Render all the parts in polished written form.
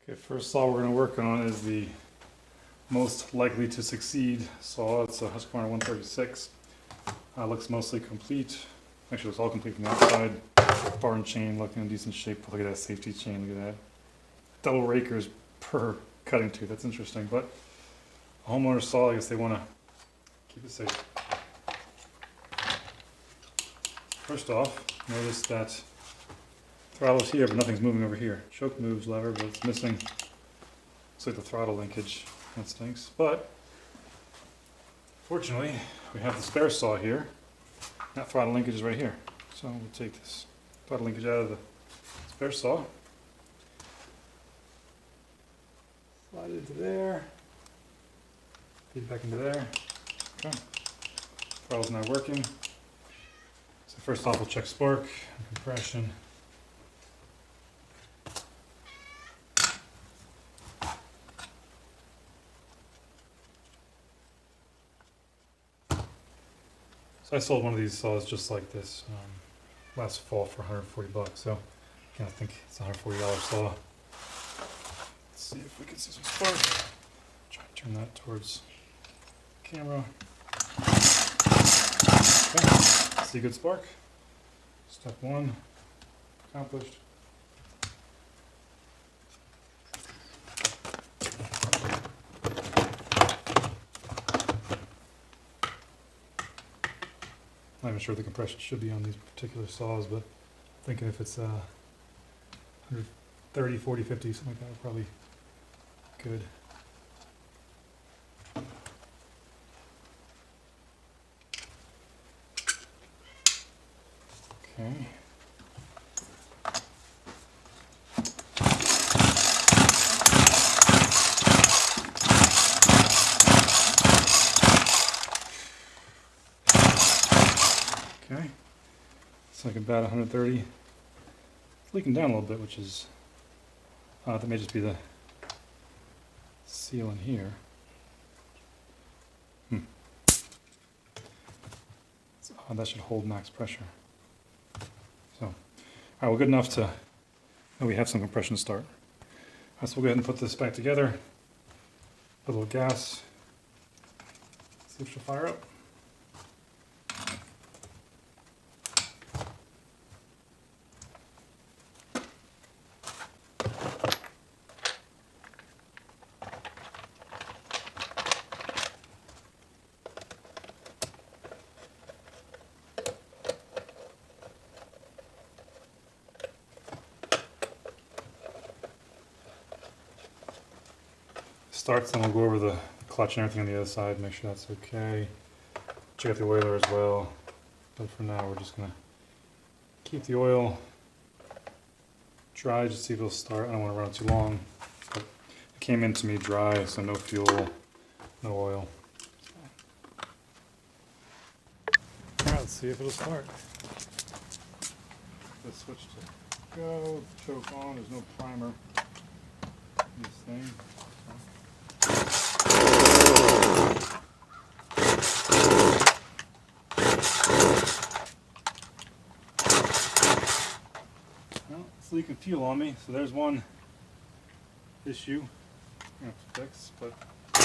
Okay, first saw we're going to work on is the most likely to succeed saw. It's a Husqvarna 136. Looks mostly complete. Actually, looks all complete from the outside. Bar and chain looking in decent shape. Look at that safety chain. Look at that. Double rakers per cutting tooth. That's interesting. But a homeowner saw, I guess they want to keep it safe. First off, notice that throttle's here, but nothing's moving over here. Choke moves lever, but it's missing. Looks like the throttle linkage. That stinks. But fortunately, we have the spare saw here. That throttle linkage is right here. So we'll take this throttle linkage out of the spare saw. Slide it into there. Feed it back into there. Okay. Throttle's now working. So first off, we'll check spark and compression. So I sold one of these saws just like this last fall for 140 bucks. So again, I think it's a $140 saw. Let's see if we can see some spark. Try to turn that towards the camera. Okay, see good spark. Step one accomplished. I'm not even sure the compression should be on these particular saws, but I'm thinking if it's 130, 40, 50, something like that, would probably be good. Okay. Okay, it's like about 130. It's leaking down a little bit, which is, that may just be the seal in here. So, that should hold max pressure. So, all right, well, good enough to know we have some compression to start. All right, so we'll go ahead and put this back together. Put a little gas. See if she'll fire up. Starts, then we'll go over the clutch and everything on the other side, make sure that's okay. Check out the oiler as well. But for now, we're just gonna keep the oil dry, just see if it'll start. I don't want to run it too long. But it came in to me dry, so no fuel, no oil. Alright, let's see if it'll start. Let's switch to go, choke on, there's no primer in this thing. Well, it's leaking fuel on me, so there's one issue I have to fix, but so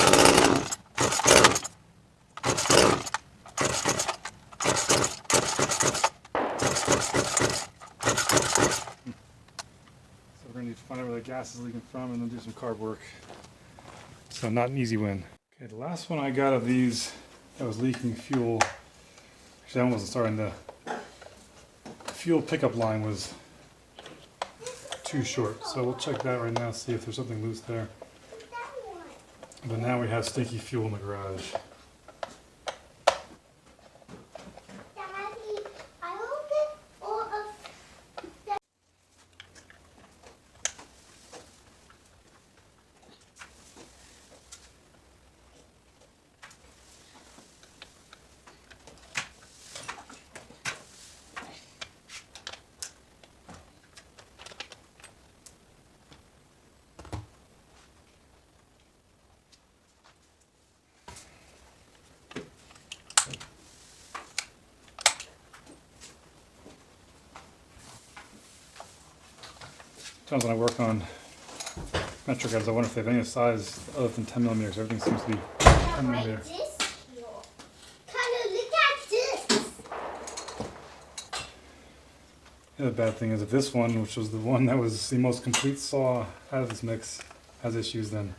we're going to need to find out where the gas is leaking from and then do some carb work. So not an easy win. Okay, the last one I got of these that was leaking fuel, actually that one wasn't starting, the fuel pickup line was too short. So we'll check that right now, see if there's something loose there. But now we have stinky fuel in the garage. Sometimes when I work on metric heads. I wonder if they have any size other than 10 millimeters. Everything seems to be 10 millimeter. The other bad thing is if this one, which was the one that was the most complete saw out of this mix, has issues, then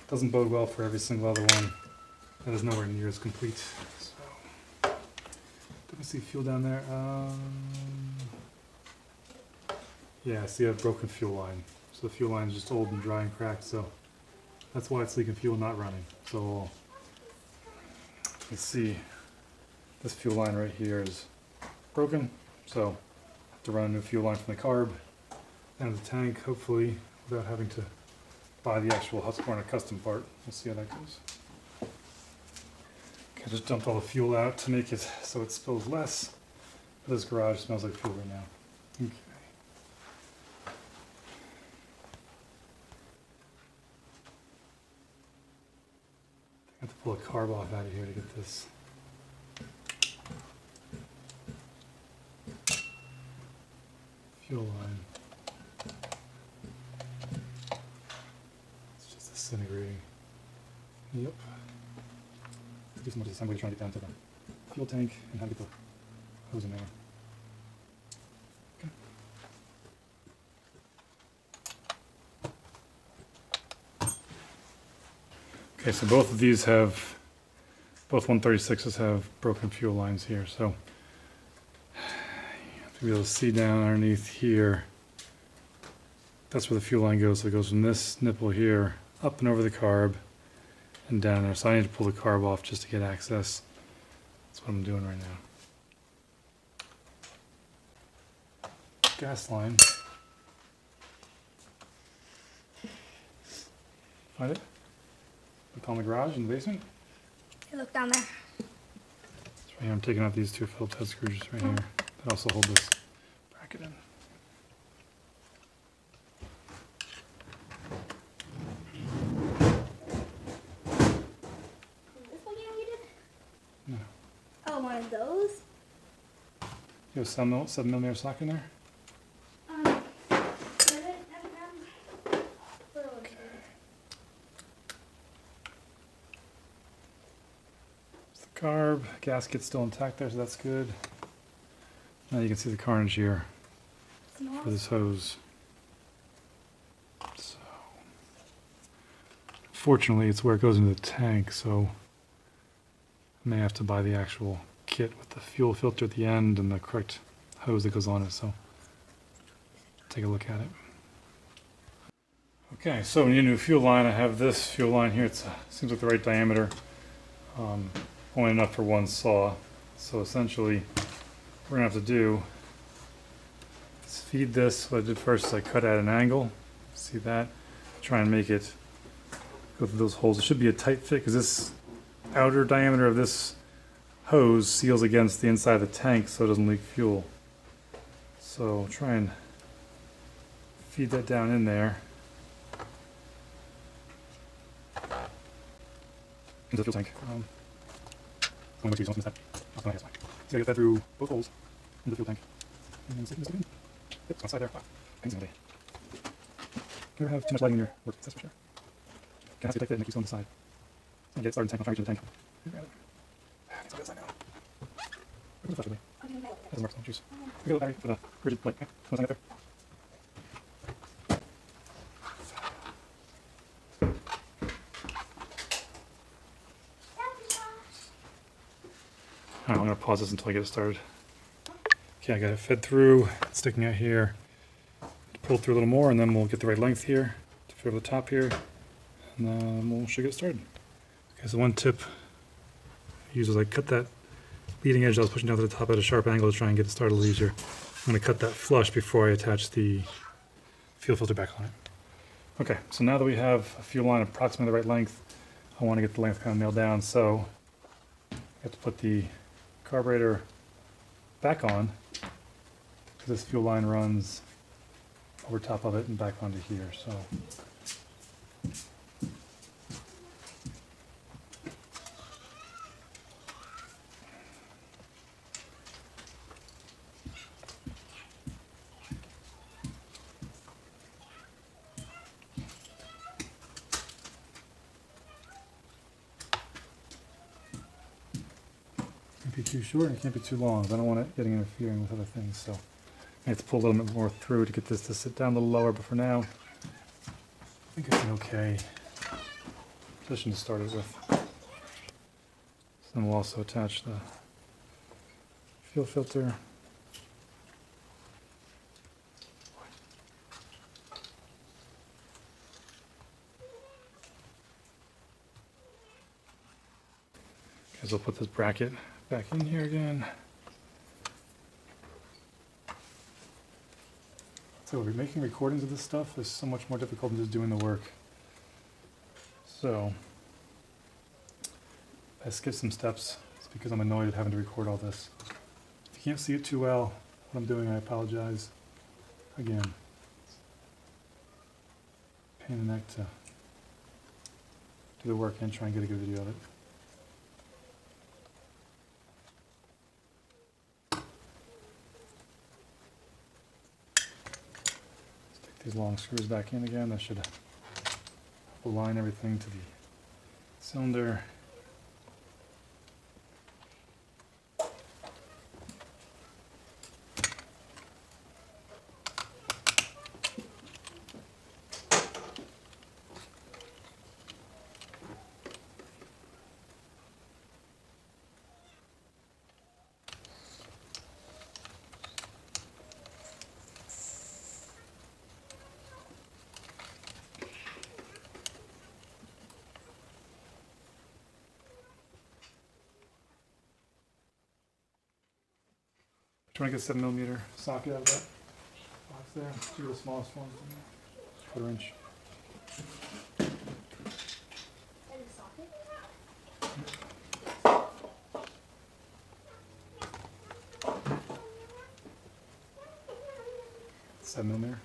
it doesn't bode well for every single other one that is nowhere near as complete. So, let me see fuel down there. Yeah, I see a broken fuel line. So the fuel line is just old and dry and cracked, so that's why it's leaking fuel, not running. So let's see, this fuel line right here is broken, so I have to run a new fuel line from the carb and the tank, hopefully without having to buy the actual Husqvarna custom part. We'll see how that goes. Okay, I just dumped all the fuel out to make it so it spills less. But this garage smells like fuel right now. Okay. I have to pull a carb off out of here to get this. Fuel line. It's just disintegrating. Yep. Do some more assembly to try and get down to the fuel tank and how to get the hose in there. Okay, so both of these have, both 136s have broken fuel lines here, so you have to be able to see down underneath here. That's where the fuel line goes, so it goes from this nipple here up and over the carb and down there. So I need to pull the carb off just to get access. That's what I'm doing right now. Gas line. Find it? Look on the garage in the basement. You look down there. It's right here. I'm taking out these two Phillips head screws right here that also hold this bracket in. Is this one you needed? No. Oh, one of those? You have 7mm socket in there? Carb, gasket's still intact there, so that's good. Now you can see the carnage here for this hose. So, fortunately, it's where it goes into the tank, so I may have to buy the actual kit with the fuel filter at the end and the correct hose that goes on it, so take a look at it. Okay, so when you do a fuel line, I have this fuel line here. It seems like the right diameter. Only enough for one saw. So essentially, what we're gonna have to do is feed this. What I did first is I cut at an angle. See that? Try and make it go through those holes. It should be a tight fit because this outer diameter of this hose seals against the inside of the tank so it doesn't leak fuel. So try and feed that down in there. Into the fuel tank. I'm going to use something that's that. So I get that through both holes into the fuel tank. And then stick this in. Yep, it's on the side there. Wow. Things in the day. You never have too much lighting in your work, that's for sure. Can have to take that and keep on the side. So I get it started in the tank, I'll try to reach the tank. It's on the other side now. Look at the flash with me. That doesn't work, so juice. We got a battery with a rigid plate. Okay, what's on there? Alright, I'm going to pause this until I get it started. Okay, I got it fed through, it's sticking out here. Pull through a little more and then we'll get the right length here to fit over the top here. And then we should get started. Okay, so one tip I use is I cut that leading edge I was pushing down to the top at a sharp angle to try and get it started a little easier. I'm going to cut that flush before I attach the fuel filter back on it. Okay, so now that we have a fuel line approximately the right length, I want to get the length kind of nailed down, so I have to put the carburetor back on because this fuel line runs over top of it and back onto here. So be too short and it can't be too long. I don't want it getting interfering with other things, so I have to pull a little bit more through to get this to sit down a little lower, but for now, I think it's an okay position to start it with. So then we'll also attach the fuel filter. Okay, so I'll put this bracket back in here again. So we're making recordings of this stuff is so much more difficult than just doing the work. So I skipped some steps. It's because I'm annoyed at having to record all this. If you can't see it too well, what I'm doing, I apologize. Again, pain in the neck to do the work and try and get a good video of it. These long screws back in again. That should align everything to the cylinder. Trying to get a 7mm socket out of that box there. Two of the smallest ones, 1/4 inch. That is socket? 7mm.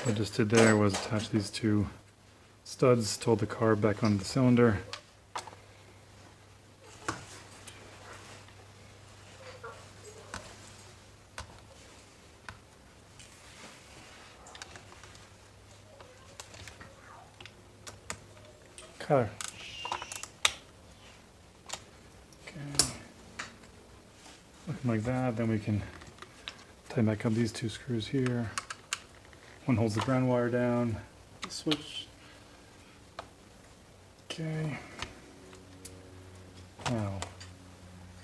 What I just did there was attach these two studs to hold the carb back onto the cylinder. Color. Okay. Looking like that, then we can tighten back up these two screws here. One holds the ground wire down, switch. Okay. Now,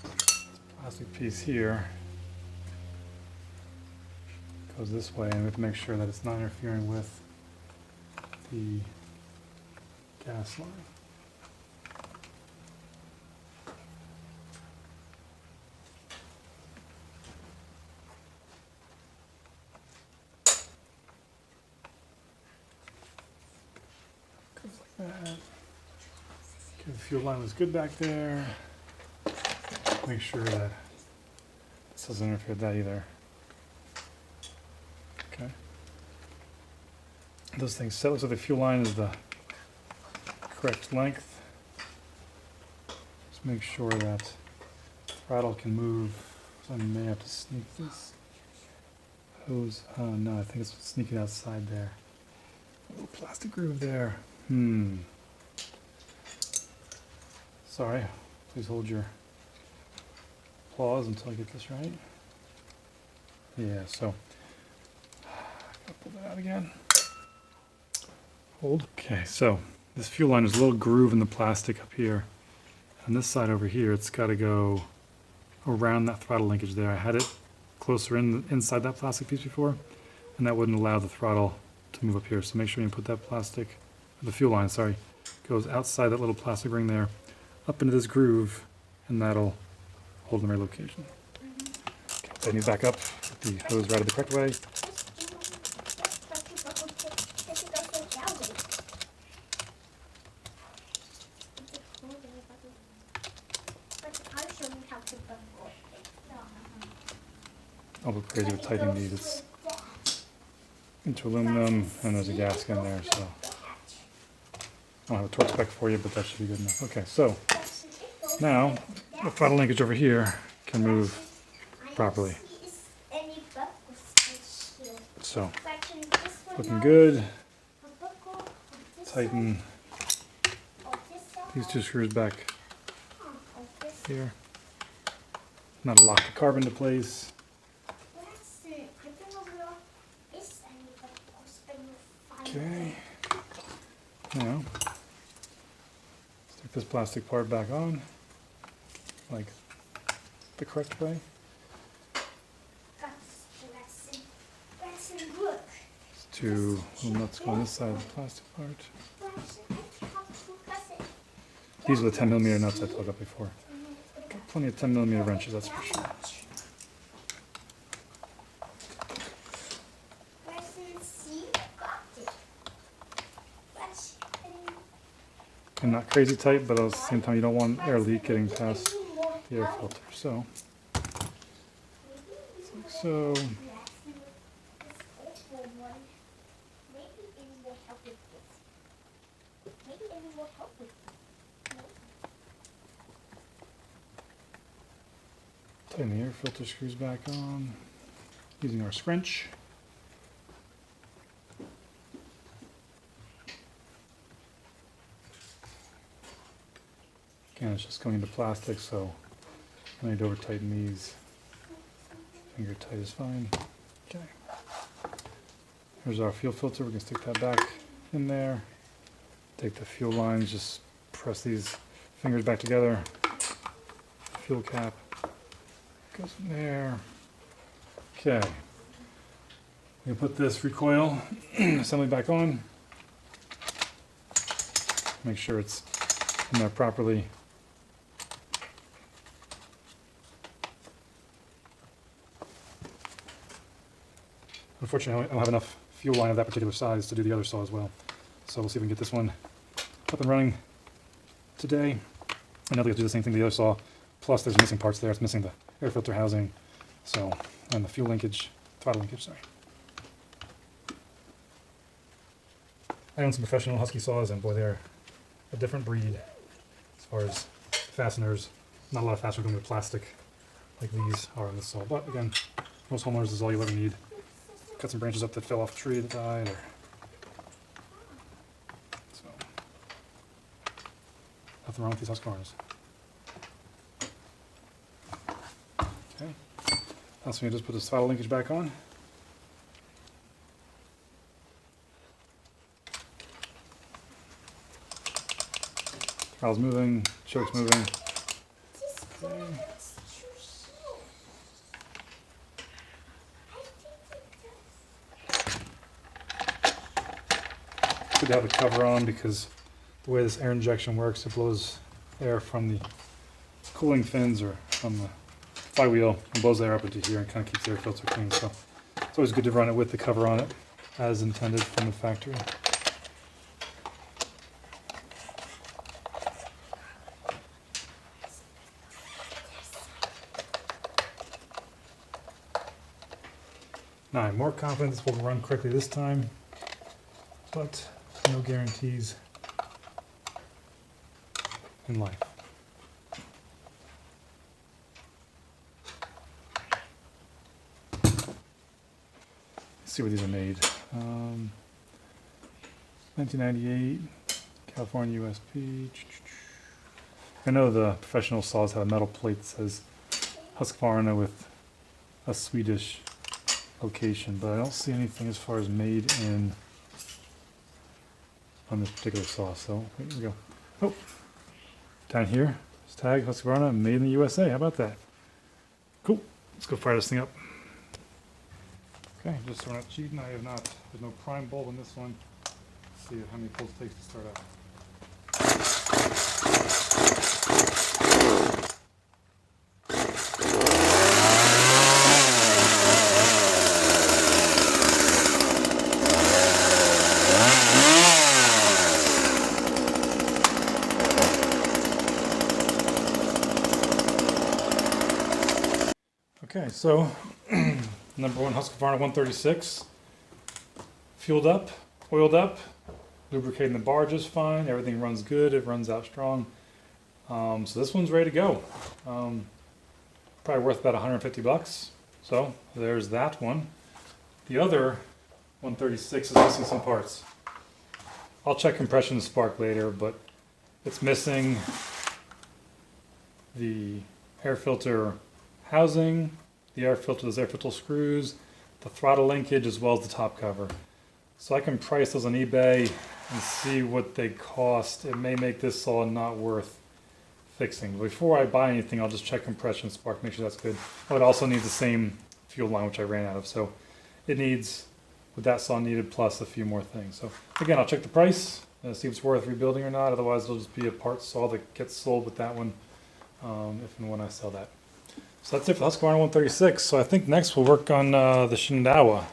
this plastic piece here goes this way, and we have to make sure that it's not interfering with the gas line. That. Okay, the fuel line was good back there. Make sure that this doesn't interfere with that either. Okay. Those things settle so the fuel line is the correct length. Just make sure that the throttle can move. So I may have to sneak this hose. Oh no, I think it's sneaking outside there. A little plastic groove there. Sorry, please hold your applause until I get this right. Yeah, so, gotta pull that out again. Hold. Okay, so this fuel line is a little groove in the plastic up here. On this side over here, it's gotta go around that throttle linkage there. I had it closer inside that plastic piece before, and that wouldn't allow the throttle to move up here. So make sure you put that plastic, the fuel line, sorry, goes outside that little plastic ring there, up into this groove, and that'll hold in the right location. Okay, so I need to back up, get the hose routed the correct way. I'll go crazy with tightening these. It's into aluminum and there's a gasket in there, so I don't have a torque spec for you, but that should be good enough. Okay, so now the throttle linkage over here can move properly. So, looking good. Tighten these two screws back here. Now to lock the carb into place. Okay. Now, stick this plastic part back on, like the correct way. Two little nuts go on this side of the plastic part. These are the 10mm nuts I talked about before. Got plenty of 10mm wrenches, that's for sure. And not crazy tight, but at the same time you don't want air leak getting past the air filter. So, like so. Tighten the air filter screws back on using our scrunch. Again, it's just going into plastic, so I need to over tighten these. Finger tight is fine. Okay. Here's our fuel filter. We can stick that back in there. Take the fuel lines, just press these fingers back together. Fuel cap goes in there. Okay. We put this recoil assembly back on. Make sure it's in there properly. Unfortunately, I don't have enough fuel line of that particular size to do the other saw as well. So we'll see if we can get this one up and running today. And I'll do the same thing to the other saw. Plus there's missing parts there. It's missing the air filter housing. So, and the fuel linkage, throttle linkage, sorry. I own some professional Husky saws, and boy, they're a different breed as far as fasteners. Not a lot of fasteners going with plastic like these are on this saw. But again, most homeowners, this is all you'll ever need. Cut some branches up that fell off a tree that died, or so. Nothing wrong with these Husqvarnas. Okay. Now so we just put this throttle linkage back on. Throttle's moving, choke's moving. Okay. Good to have the cover on because the way this air injection works, it blows air from the cooling fins or from the flywheel and blows the air up into here and kind of keeps the air filter clean. So it's always good to run it with the cover on it as intended from the factory. Now I'm more confident this will run correctly this time, but no guarantees in life. Let's see where these are made. 1998, California USP. I know the professional saws have a metal plate that says Husqvarna with a Swedish location, but I don't see anything as far as made in on this particular saw. So here we go. Oh, down here, it's tag Husqvarna, made in the USA. How about that? Cool. Let's go fire this thing up. Okay, just so we're not cheating, I have not. There's no prime bulb in this one. Let's see how many pulls it takes to start out. Okay, so Number one Husqvarna 136. Fueled up, oiled up, lubricating the barge is fine. Everything runs good. It runs out strong. So this one's ready to go. Probably worth about 150 bucks. So there's that one. The other 136 is missing some parts. I'll check compression and spark later, but it's missing the air filter housing, the air filter, those air filter screws, the throttle linkage, as well as the top cover. So I can price those on eBay and see what they cost. It may make this saw not worth fixing. But before I buy anything, I'll just check compression, spark, make sure that's good. Oh, it also needs the same fuel line, which I ran out of. So it needs what that saw needed plus a few more things. So again, I'll check the price and see if it's worth rebuilding or not. Otherwise, it'll just be a part saw that gets sold with that one if and when I sell that. So that's it for the Husqvarna 136. So I think next we'll work on the Shindawa.